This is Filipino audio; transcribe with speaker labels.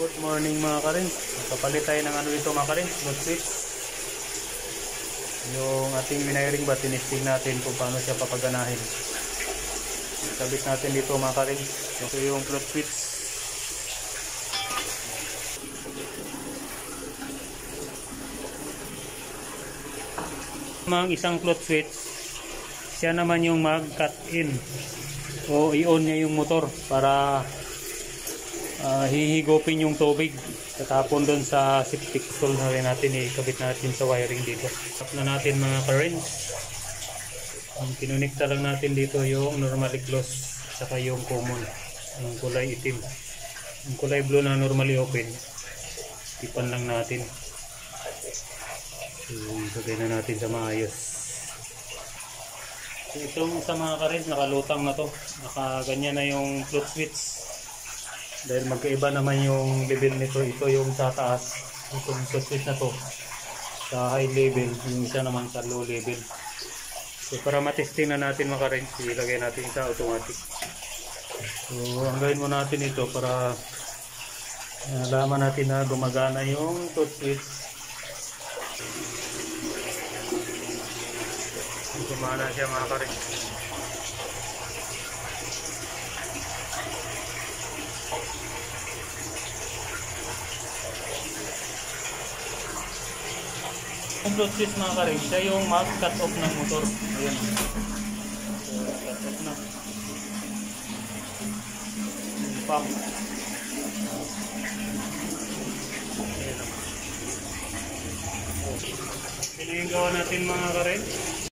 Speaker 1: Good morning mga karins. Kapalit tayo ng ano dito mga karins, float switch. Yung ating wiring ba, tinisting natin kung paano siya papaganahin. Sabit natin dito mga karins. Ito yung float switch. Ang isang float switch, siya naman yung mag-cut in o i-on niya yung motor para hihigopin yung tubig. Tatapon doon sa septic stall na rin natin, ikabit natin sa wiring dito. Tap na natin mga karins. Ang kinunikta lang natin dito yung normally close saka yung common, yung kulay itim. Yung kulay blue na normally open, tipan lang natin. So, ilagay na natin sa maayos. So, itong sa mga karins, nakalutang na to. Nakaganyan na yung float switch. Dahil magkaiba naman yung level nito. Ito yung sa taas. Itong float switch na to sa high level. Yung isa naman sa low level. So, para matesting na natin mga karins, ilagay natin sa automatic. So, hanggayin mo natin ito para alaman natin na gumagana yung float switch. Gumana siya mga karins. Yung float switch mga karins, siya yung mag-cut off ng motor. Ayan. So, cut off na. Pump. Ayan. Ito yung gawa natin mga karins.